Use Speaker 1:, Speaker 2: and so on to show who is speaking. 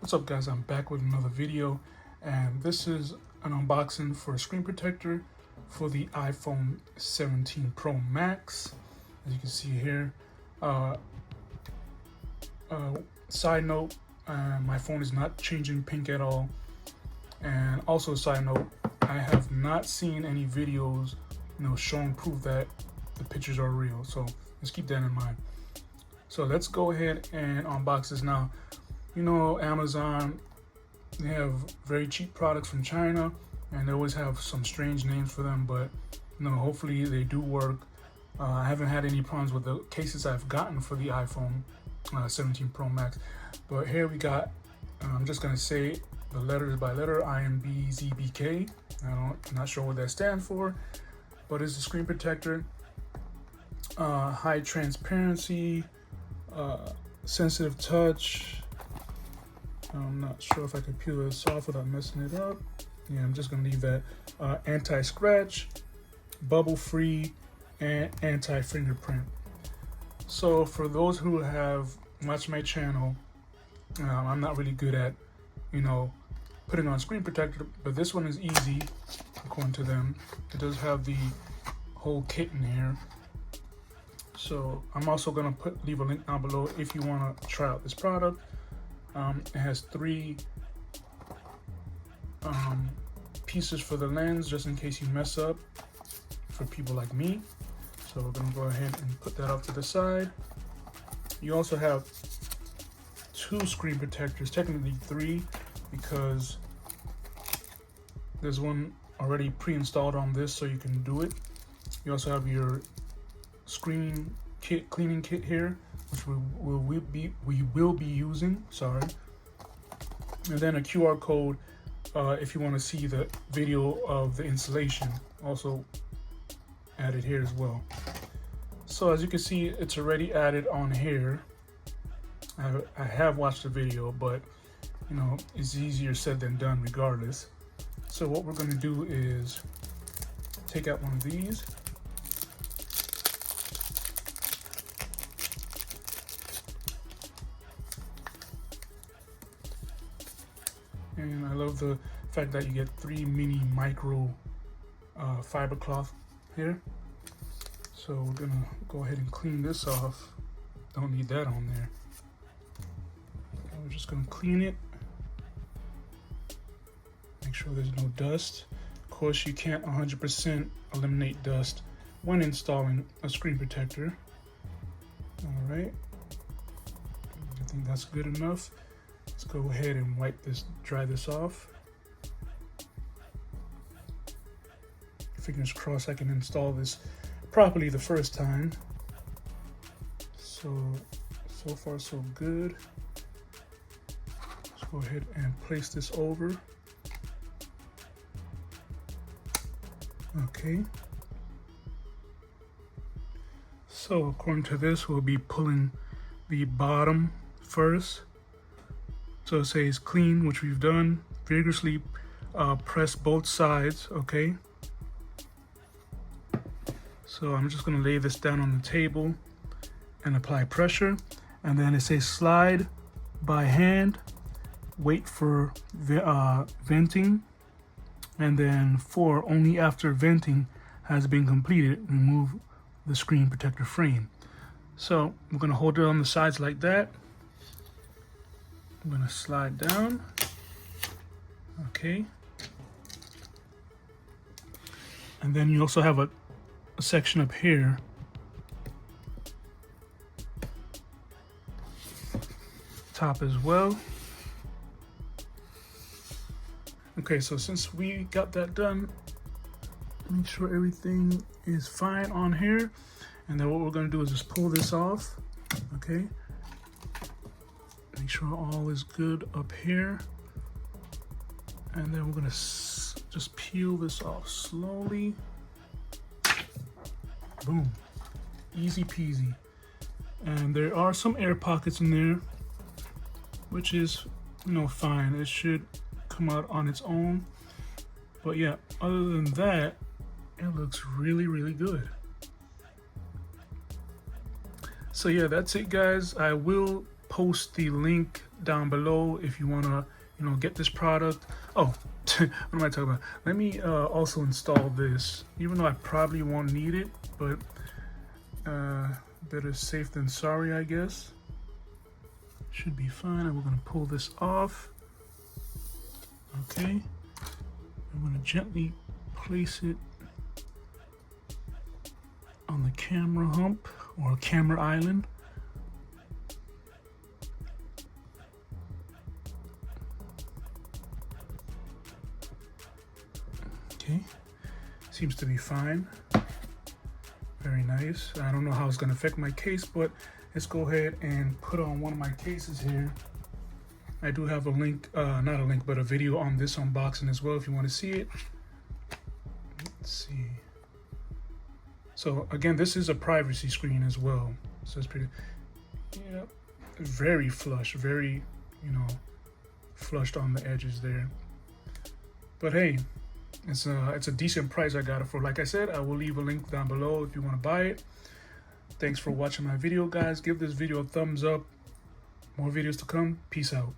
Speaker 1: What's up, guys? I'm back with another video, and this is an unboxing for a screen protector for the iPhone 17 Pro Max. As you can see here, side note, my phone is not changing pink at all. And also, side note, I have not seen any videos, showing proof that the pictures are real. So let's keep that in mind. So let's go ahead and unbox this now. Amazon, they have very cheap products from China, and they always have some strange names for them, but hopefully they do work. I haven't had any problems with the cases I've gotten for the iPhone 17 Pro Max. But here we got, I'm just gonna say the letters by letter, IMBZBK. I'm not sure what that stands for, but it's a screen protector, high transparency, sensitive touch. I'm not sure if I can peel this off without messing it up. Yeah, I'm just gonna leave that. Anti-scratch, bubble-free, and anti-fingerprint. So for those who have watched my channel, I'm not really good at, putting on screen protector, but this one is easy, according to them. It does have the whole kit in here. So I'm also gonna leave a link down below if you wanna try out this product. It has 3 pieces for the lens, just in case you mess up, for people like me. So we're gonna go ahead and put that off to the side. You also have 2 screen protectors, technically 3, because there's one already pre-installed on this, so you can do it. You also have your screen kit, cleaning kit here, which we will be using, and then a QR code if you want to see the video of the installation, also added here as well. So as you can see, it's already added on here. I have watched the video, but it's easier said than done regardless. So what we're going to do is take out one of these. And I love the fact that you get 3 mini micro fiber cloth here. So we're gonna go ahead and clean this off. Don't need that on there. We're just gonna clean it. Make sure there's no dust. Of course, you can't 100% eliminate dust when installing a screen protector. All right, I think that's good enough. Let's go ahead and dry this off. Fingers crossed I can install this properly the first time. So far so good. Let's go ahead and place this over. Okay. So according to this, we'll be pulling the bottom first. So it says clean, which we've done. Vigorously press both sides, okay? So I'm just gonna lay this down on the table and apply pressure. And then it says slide by hand, wait for venting. And then only after venting has been completed, remove the screen protector frame. So we're gonna hold it on the sides like that. I'm gonna slide down, okay. And then you also have a section up here. Top as well. Okay, so since we got that done, make sure everything is fine on here. And then what we're gonna do is just pull this off, okay. Make sure all is good up here. And then we're gonna just peel this off slowly. Boom, easy peasy. And there are some air pockets in there, which is, fine. It should come out on its own. But yeah, other than that, it looks really, really good. So yeah, that's it, guys. I will post the link down below if you want to, you know, get this product. Oh, what am I talking about? Let me also install this, even though I probably won't need it, but better safe than sorry, I guess. Should be fine. And we're going to pull this off. Okay. I'm going to gently place it on the camera hump or camera island. Okay, seems to be fine. Very nice. I don't know how it's going to affect my case, but let's go ahead and put on one of my cases here. I do have a link, not a link, but a video on this unboxing as well if you want to see it. Let's see. So again, this is a privacy screen as well. So it's pretty, yeah, very flush, very, you know, flushed on the edges there. But hey, it's a decent price I got it for. Like I said, I will leave a link down below if you want to buy it. Thanks for watching my video, guys. Give this video a thumbs up. More videos to come. Peace out.